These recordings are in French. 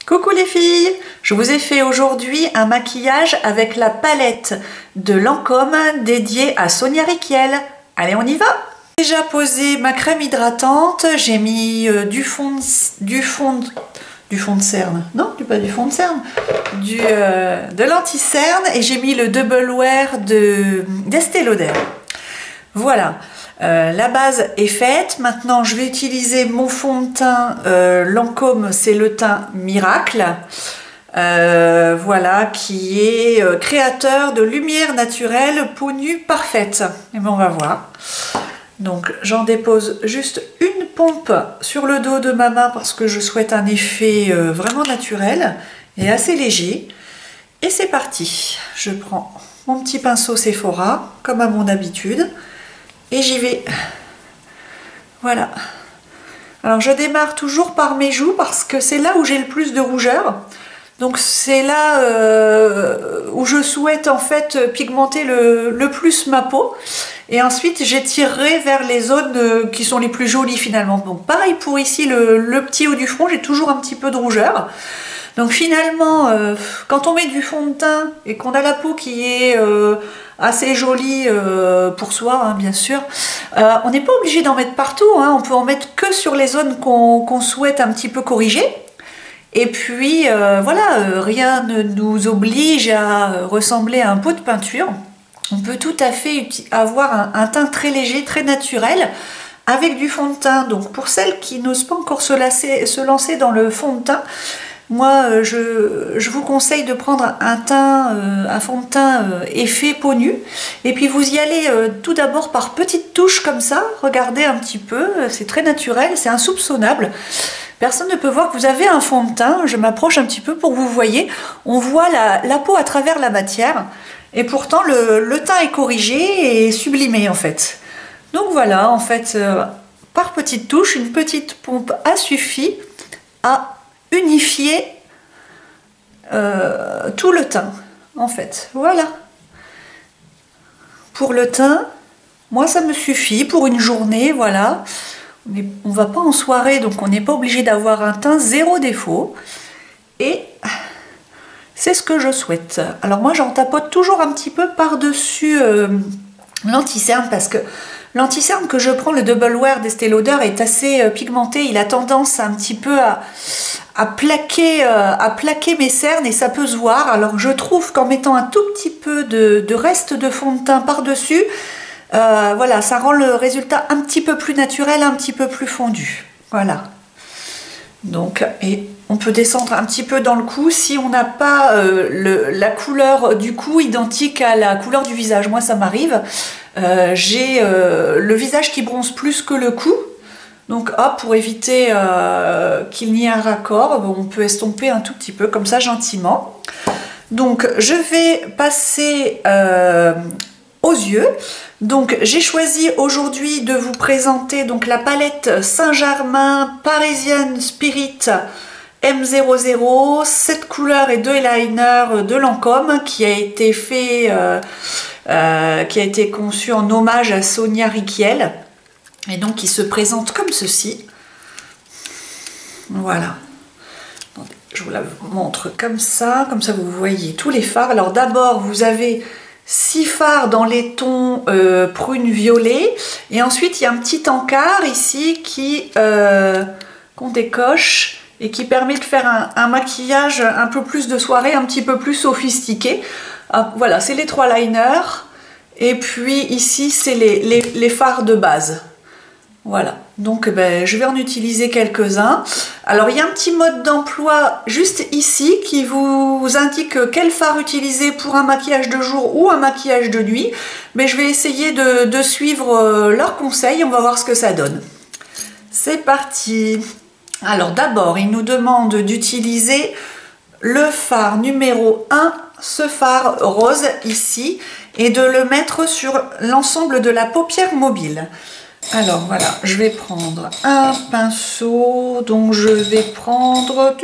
Coucou les filles, je vous ai fait aujourd'hui un maquillage avec la palette de Lancôme dédiée à Sonia Rykiel. Allez, on y va! J'ai déjà posé ma crème hydratante, j'ai mis du fond de cerne, non, pas du fond de cerne, de l'anti-cerne et j'ai mis le Double Wear d'Estée Lauder. Voilà. La base est faite. Maintenant, je vais utiliser mon fond de teint Lancôme, c'est le teint Miracle. Voilà, qui est créateur de lumière naturelle peau nue parfaite. Et bien, on va voir. Donc, j'en dépose juste une pompe sur le dos de ma main parce que je souhaite un effet vraiment naturel et assez léger. Et c'est parti. Je prends mon petit pinceau Sephora, comme à mon habitude. Et j'y vais. Voilà. Alors je démarre toujours par mes joues parce que c'est là où j'ai le plus de rougeur. Donc c'est là où je souhaite en fait pigmenter le plus ma peau. Et ensuite j'étirerai vers les zones qui sont les plus jolies finalement. Donc pareil pour ici le petit haut du front, j'ai toujours un petit peu de rougeur. Donc finalement, quand on met du fond de teint et qu'on a la peau qui est assez jolie pour soi, hein, bien sûr, on n'est pas obligé d'en mettre partout, hein, on peut en mettre que sur les zones qu'on souhaite un petit peu corriger. Et puis voilà, rien ne nous oblige à ressembler à un pot de peinture. On peut tout à fait avoir un teint très léger, très naturel, avec du fond de teint. Donc pour celles qui n'osent pas encore se lancer dans le fond de teint, moi, je vous conseille de prendre un fond de teint effet peau nue. Et puis vous y allez tout d'abord par petites touches comme ça. Regardez un petit peu, c'est très naturel, c'est insoupçonnable. Personne ne peut voir que vous avez un fond de teint. Je m'approche un petit peu pour que vous voyez. On voit la peau à travers la matière. Et pourtant, le teint est corrigé et sublimé en fait. Donc voilà, en fait, par petites touches, une petite pompe a suffi à unifier tout le teint en fait. Voilà, pour le teint moi ça me suffit pour une journée. Voilà, on va pas en soirée donc on n'est pas obligé d'avoir un teint zéro défaut et c'est ce que je souhaite. Alors moi j'en tapote toujours un petit peu par dessus l'anti-cerne parce que l'anti-cerne que je prends, le Double Wear d'Estée Lauder, est assez pigmenté. Il a tendance un petit peu à plaquer mes cernes et ça peut se voir. Alors je trouve qu'en mettant un tout petit peu de reste de fond de teint par-dessus, voilà, ça rend le résultat un petit peu plus naturel, un petit peu plus fondu. Voilà. Donc, et on peut descendre un petit peu dans le cou si on n'a pas la couleur du cou identique à la couleur du visage. Moi, ça m'arrive. J'ai le visage qui bronze plus que le cou. Donc, hop, pour éviter qu'il n'y ait un raccord, on peut estomper un tout petit peu, comme ça, gentiment. Donc, je vais passer aux yeux. Donc j'ai choisi aujourd'hui de vous présenter donc la palette Saint-Germain Parisian Spirit M00, 7 couleurs et 2 eyeliners de Lancôme qui a été fait, qui a été conçu en hommage à Sonia Rykiel et donc qui se présente comme ceci. Voilà. Je vous la montre comme ça vous voyez tous les fards. Alors d'abord vous avez 6 fards dans les tons prune violet et ensuite il y a un petit encart ici qu'on décoche et qui permet de faire un maquillage un peu plus de soirée, un petit peu plus sophistiqué. Voilà, c'est les 3 liners et puis ici c'est les fards de base. Voilà, donc ben, je vais en utiliser quelques-uns. Alors il y a un petit mode d'emploi juste ici qui vous indique quel fard utiliser pour un maquillage de jour ou un maquillage de nuit. Mais je vais essayer de suivre leurs conseils, on va voir ce que ça donne. C'est parti. Alors d'abord, il nous demande d'utiliser le fard numéro 1, ce fard rose ici, et de le mettre sur l'ensemble de la paupière mobile. Alors voilà, je vais prendre un pinceau, donc je vais prendre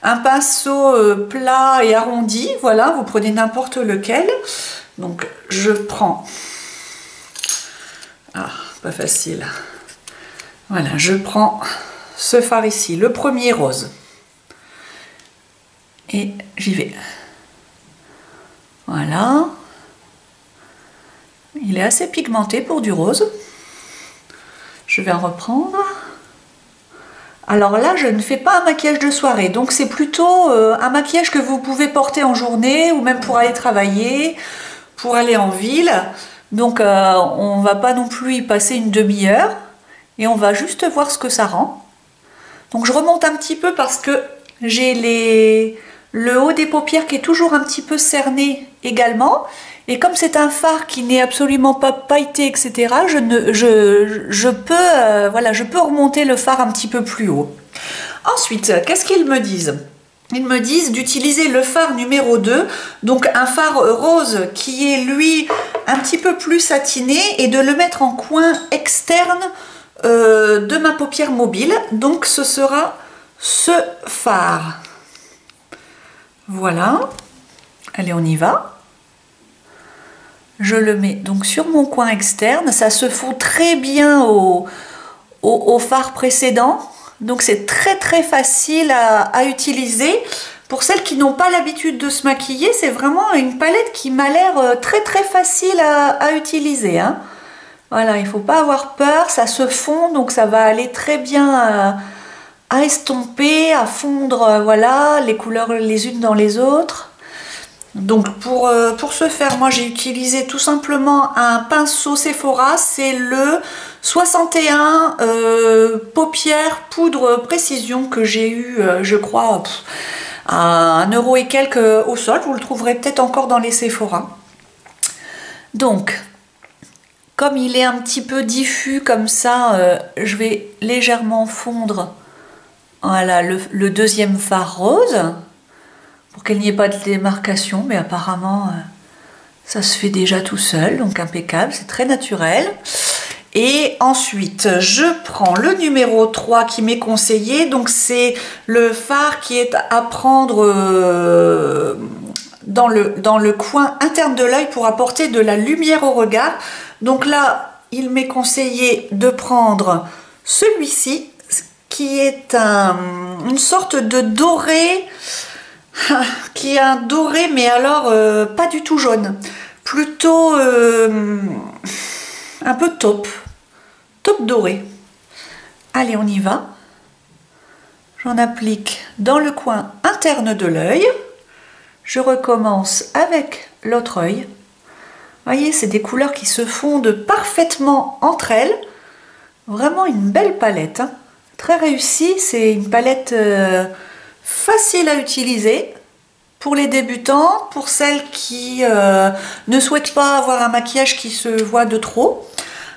un pinceau plat et arrondi, voilà, vous prenez n'importe lequel. Donc je prends, pas facile, voilà, je prends ce fard ici, le premier rose, Et j'y vais. Voilà. Il est assez pigmenté pour du rose. Je vais en reprendre. Alors là, je ne fais pas un maquillage de soirée, donc c'est plutôt un maquillage que vous pouvez porter en journée ou même pour aller travailler, pour aller en ville. Donc on va pas non plus y passer une demi-heure et on va juste voir ce que ça rend. Donc je remonte un petit peu parce que j'ai le haut des paupières qui est toujours un petit peu cerné également. Et comme c'est un fard qui n'est absolument pas pailleté, etc., je peux remonter le fard un petit peu plus haut. Ensuite, qu'est-ce qu'ils me disent? Ils me disent d'utiliser le fard numéro 2, donc un fard rose qui est lui un petit peu plus satiné et de le mettre en coin externe de ma paupière mobile. Donc ce sera ce fard. Voilà. Allez, on y va. Je le mets donc sur mon coin externe. Ça se fond très bien au fard précédent. Donc c'est très facile à utiliser. Pour celles qui n'ont pas l'habitude de se maquiller, c'est vraiment une palette qui m'a l'air très facile à utiliser, hein. Voilà, il ne faut pas avoir peur, ça se fond, donc ça va aller très bien à estomper, à fondre, voilà, les couleurs les unes dans les autres. Donc pour ce faire, moi j'ai utilisé tout simplement un pinceau Sephora, c'est le 61 paupières poudre précision que j'ai eu, je crois, à 1 € et quelques au sol. Vous le trouverez peut-être encore dans les Sephora. Donc, comme il est un petit peu diffus comme ça, je vais légèrement fondre, voilà, le deuxième fard rose, pour qu'il n'y ait pas de démarcation, mais apparemment ça se fait déjà tout seul, donc impeccable, c'est très naturel. Et ensuite je prends le numéro 3 qui m'est conseillé, donc c'est le fard qui est à prendre dans le coin interne de l'œil pour apporter de la lumière au regard. Donc là il m'est conseillé de prendre celui-ci qui est une sorte de doré, qui est un doré, mais alors pas du tout jaune, plutôt un peu taupe doré. Allez, on y va. J'en applique dans le coin interne de l'œil. Je recommence avec l'autre œil. Vous voyez, c'est des couleurs qui se fondent parfaitement entre elles. Vraiment une belle palette, hein. Très réussie. C'est une palette facile à utiliser pour les débutants, pour celles qui ne souhaitent pas avoir un maquillage qui se voit de trop.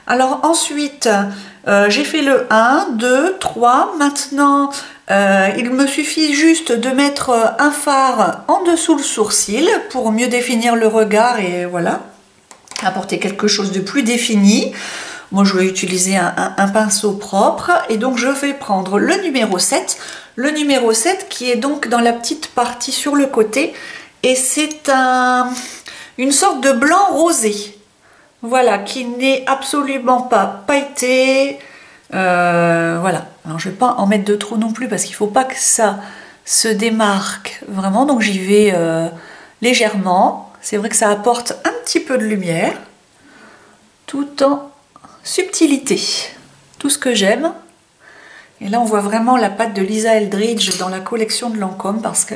Alors ensuite, j'ai fait le 1, 2, 3. Maintenant, il me suffit juste de mettre un fard en dessous le sourcil pour mieux définir le regard et voilà, apporter quelque chose de plus défini. Moi, je vais utiliser un pinceau propre et donc je vais prendre le numéro 7. Le numéro 7 qui est donc dans la petite partie sur le côté et c'est une sorte de blanc rosé. Voilà, qui n'est absolument pas pailleté. Voilà, alors je ne vais pas en mettre de trop non plus parce qu'il ne faut pas que ça se démarque vraiment. Donc j'y vais légèrement. C'est vrai que ça apporte un petit peu de lumière tout en subtilité. Tout ce que j'aime. Et là on voit vraiment la patte de Lisa Eldridge dans la collection de Lancôme parce que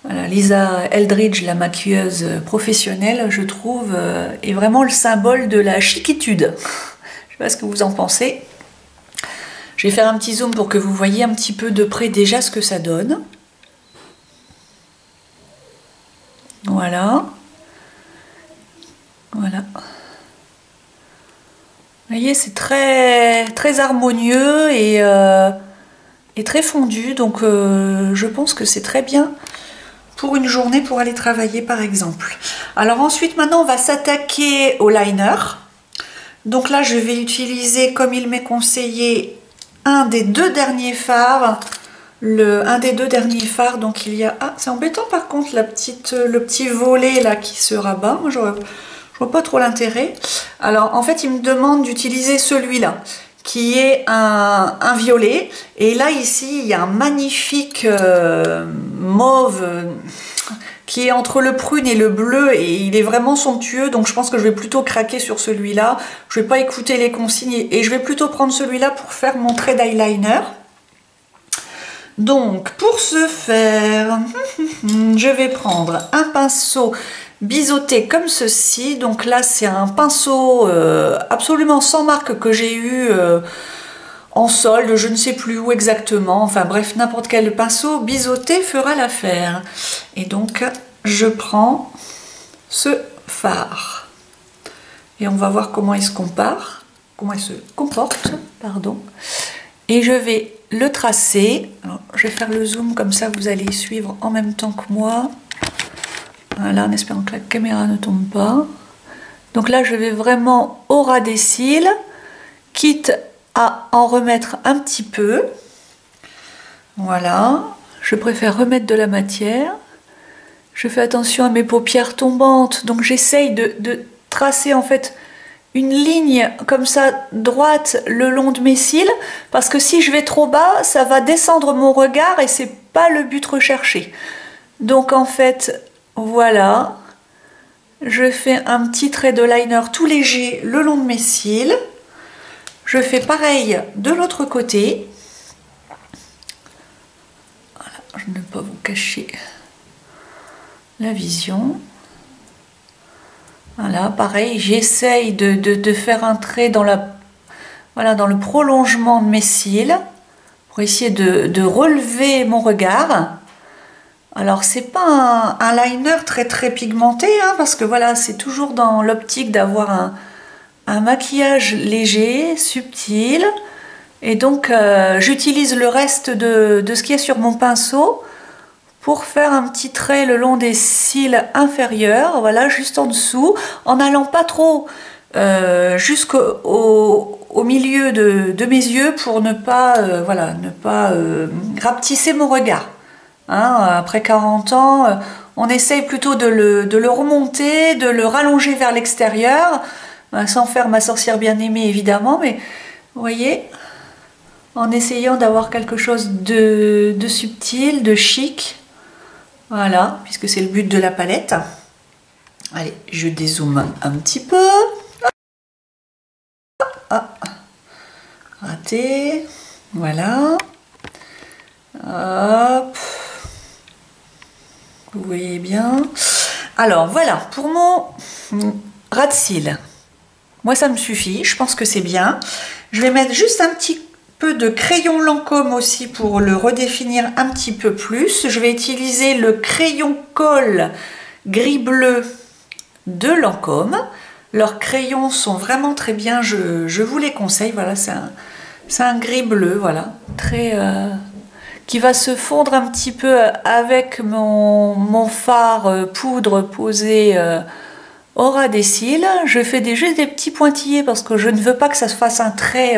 voilà, Lisa Eldridge, la maquilleuse professionnelle, je trouve, est vraiment le symbole de la chiquitude. Je ne sais pas ce que vous en pensez. Je vais faire un petit zoom pour que vous voyez un petit peu de près déjà ce que ça donne. Voilà. Voilà. Vous voyez, c'est très harmonieux et très fondu. Donc je pense que c'est très bien pour une journée pour aller travailler par exemple. Alors ensuite maintenant on va s'attaquer au liner. Donc là je vais utiliser comme il m'est conseillé un des deux derniers fards. Donc il y a... Ah, c'est embêtant par contre le petit volet là qui se rabat. Moi je vois pas trop l'intérêt. Alors en fait il me demande d'utiliser celui-là qui est un violet. Et là, ici, il y a un magnifique mauve qui est entre le prune et le bleu, et il est vraiment somptueux, donc je pense que je vais plutôt craquer sur celui-là. Je vais pas écouter les consignes et je vais plutôt prendre celui-là pour faire mon trait d'eyeliner. Donc pour ce faire, je vais prendre un pinceau biseauté comme ceci. Donc là c'est un pinceau absolument sans marque que j'ai eu en solde, je ne sais plus où exactement, enfin bref, n'importe quel pinceau biseauté fera l'affaire. Et donc je prends ce fard et on va voir comment il se compare, comment il se comporte, pardon. Et je vais le tracer. Alors, je vais faire le zoom comme ça vous allez suivre en même temps que moi. Voilà, en espérant que la caméra ne tombe pas. Donc là je vais vraiment au ras des cils, quitte à en remettre un petit peu. Voilà, je préfère remettre de la matière. Je fais attention à mes paupières tombantes, donc j'essaye de tracer en fait une ligne comme ça droite le long de mes cils, parce que si je vais trop bas, ça va descendre mon regard et c'est pas le but recherché. Donc en fait, voilà, je fais un petit trait de liner tout léger le long de mes cils. Je fais pareil de l'autre côté. Voilà, je ne vais pas vous cacher la vision. Voilà, pareil, j'essaye de faire un trait dans dans le prolongement de mes cils pour essayer de relever mon regard. Alors c'est pas un liner très pigmenté, hein, parce que voilà, c'est toujours dans l'optique d'avoir un maquillage léger, subtil, et donc j'utilise le reste de ce qu'il y a sur mon pinceau pour faire un petit trait le long des cils inférieurs, voilà, juste en dessous, en n'allant pas trop jusqu'au milieu de mes yeux pour ne pas, voilà, ne pas rapetisser mon regard. Hein, après 40 ans, on essaye plutôt de le remonter, de le rallonger vers l'extérieur, sans faire ma sorcière bien-aimée évidemment, mais vous voyez, en essayant d'avoir quelque chose de subtil, de chic, voilà, puisque c'est le but de la palette. Allez, je dézoome un petit peu. Ah, raté, voilà. Hop. Vous voyez bien. Alors voilà, pour mon ras de cils, moi ça me suffit, je pense que c'est bien. Je vais mettre juste un petit peu de crayon Lancôme aussi pour le redéfinir un petit peu plus. Je vais utiliser le crayon colle gris-bleu de Lancôme. Leurs crayons sont vraiment très bien, je vous les conseille. Voilà, c'est un gris-bleu, voilà, très... qui va se fondre un petit peu avec mon fard poudre posé au ras des cils. Je fais juste des petits pointillés parce que je ne veux pas que ça se fasse un trait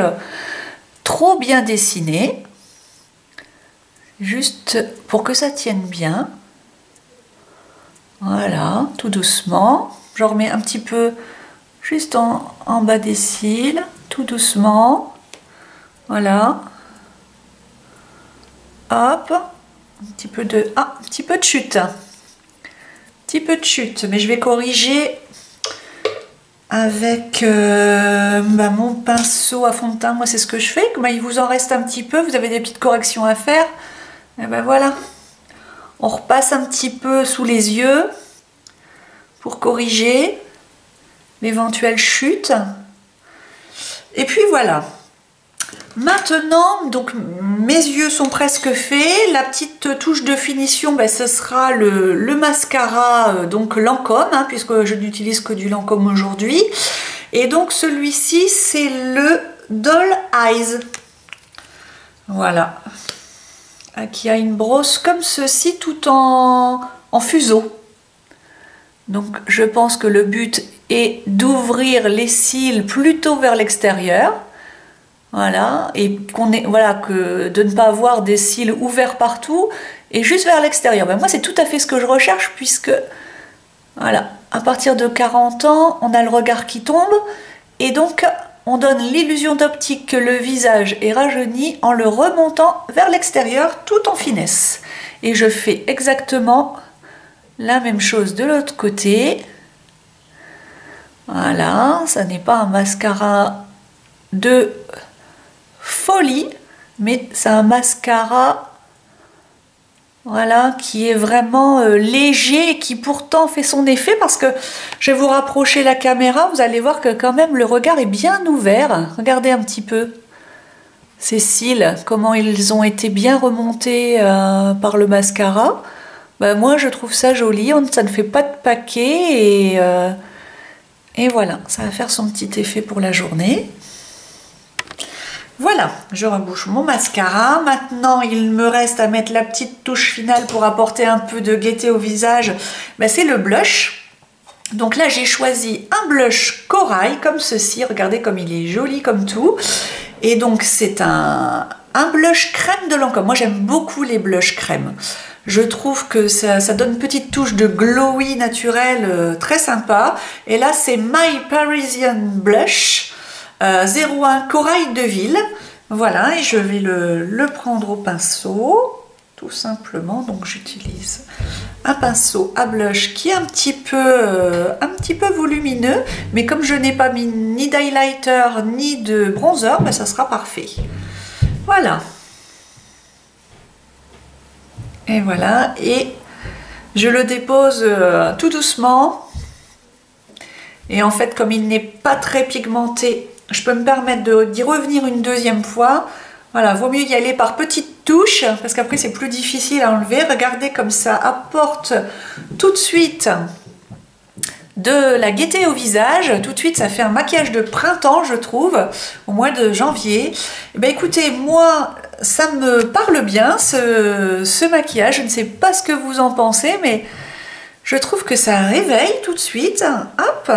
trop bien dessiné. Juste pour que ça tienne bien. Voilà, tout doucement. Je remets un petit peu juste en bas des cils, tout doucement. Voilà. Hop, un petit peu de chute. Un petit peu de chute, mais je vais corriger avec mon pinceau à fond de teint. Moi, c'est ce que je fais. Comme il vous en reste un petit peu, vous avez des petites corrections à faire. Et ben voilà. On repasse un petit peu sous les yeux pour corriger l'éventuelle chute. Et puis voilà. Maintenant, donc mes yeux sont presque faits. La petite touche de finition, ben, ce sera le mascara donc Lancôme, hein, puisque je n'utilise que du Lancôme aujourd'hui. Et donc celui-ci, c'est le Doll Eyes. Voilà. Qui a une brosse comme ceci, tout en fuseau. Donc je pense que le but est d'ouvrir les cils plutôt vers l'extérieur. Voilà, et de ne pas avoir des cils ouverts partout et juste vers l'extérieur. Ben moi, c'est tout à fait ce que je recherche, puisque voilà, à partir de 40 ans, on a le regard qui tombe et donc on donne l'illusion d'optique que le visage est rajeuni en le remontant vers l'extérieur tout en finesse. Et je fais exactement la même chose de l'autre côté. Voilà, ça n'est pas un mascara de folie, mais c'est un mascara voilà, qui est vraiment léger et qui pourtant fait son effet, parce que je vais vous rapprocher la caméra, vous allez voir que quand même le regard est bien ouvert. Regardez un petit peu ces cils, comment ils ont été bien remontés par le mascara. Ben, moi je trouve ça joli, ça ne fait pas de paquet et voilà, ça va faire son petit effet pour la journée. Voilà, je rebouche mon mascara. Maintenant, il me reste à mettre la petite touche finale pour apporter un peu de gaieté au visage. Ben, c'est le blush. Donc là, j'ai choisi un blush corail comme ceci. Regardez comme il est joli comme tout. Et donc, c'est un blush crème de Lancôme. Moi, j'aime beaucoup les blushs crème. Je trouve que ça donne une petite touche de glowy naturel très sympa. Et là, c'est My Parisian Blush. 01 Corail de Ville, voilà, et je vais le prendre au pinceau, tout simplement. Donc j'utilise un pinceau à blush qui est un petit peu volumineux, mais comme je n'ai pas mis ni d'highlighter ni de bronzer, ben ça sera parfait. Voilà. Et voilà, et je le dépose tout doucement. Et en fait, comme il n'est pas très pigmenté, je peux me permettre d'y revenir une deuxième fois. Voilà, vaut mieux y aller par petites touches, parce qu'après c'est plus difficile à enlever. Regardez comme ça apporte tout de suite de la gaieté au visage. Tout de suite, ça fait un maquillage de printemps, je trouve, au mois de janvier. Et ben écoutez, moi, ça me parle bien, ce maquillage. Je ne sais pas ce que vous en pensez, mais je trouve que ça réveille tout de suite. Hop!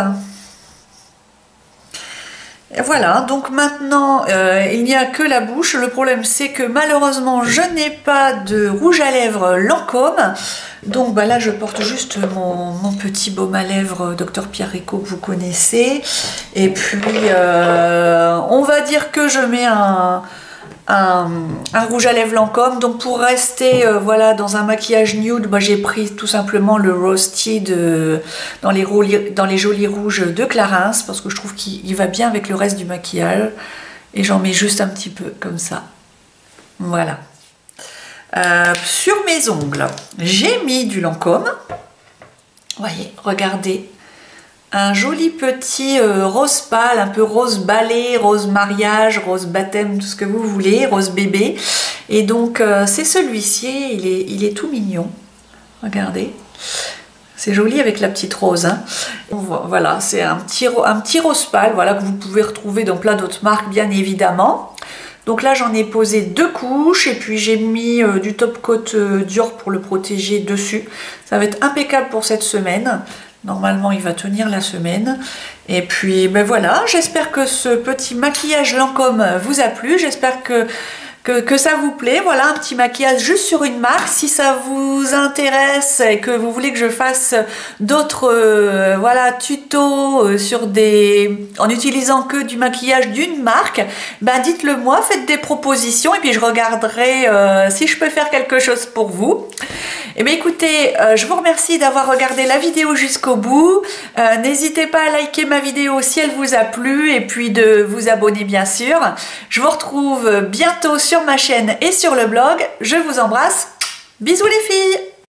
Et voilà, donc maintenant, il n'y a que la bouche. Le problème, c'est que malheureusement, je n'ai pas de rouge à lèvres Lancôme. Donc bah là, je porte juste mon petit baume à lèvres Dr Pierre Rico que vous connaissez. Et puis, on va dire que je mets un rouge à lèvres Lancôme. Donc pour rester voilà, dans un maquillage nude, bah, j'ai pris tout simplement le Rosted dans les jolis rouges de Clarins, parce que je trouve qu'il va bien avec le reste du maquillage, et j'en mets juste un petit peu comme ça. Voilà. Sur mes ongles, j'ai mis du Lancôme. Voyez, regardez, un joli petit rose pâle, un peu rose balai, rose mariage, rose baptême, tout ce que vous voulez, rose bébé. Et donc c'est celui-ci, il est tout mignon. Regardez, c'est joli avec la petite rose. Hein. Voilà, c'est un petit rose pâle, voilà, que vous pouvez retrouver dans plein d'autres marques, bien évidemment. Donc là, j'en ai posé 2 couches, et puis j'ai mis du top coat Dior pour le protéger dessus. Ça va être impeccable pour cette semaine. Normalement, il va tenir la semaine. Et puis, ben voilà, j'espère que ce petit maquillage Lancôme vous a plu. J'espère que ça vous plaît. Voilà, un petit maquillage juste sur une marque. Si ça vous intéresse et que vous voulez que je fasse d'autres voilà, tutos en utilisant que du maquillage d'une marque, ben dites-le moi, faites des propositions, et puis je regarderai si je peux faire quelque chose pour vous. Et bien écoutez, je vous remercie d'avoir regardé la vidéo jusqu'au bout. N'hésitez pas à liker ma vidéo si elle vous a plu, et puis de vous abonner bien sûr. Je vous retrouve bientôt sur ma chaîne et sur le blog. Je vous embrasse. Bisous les filles!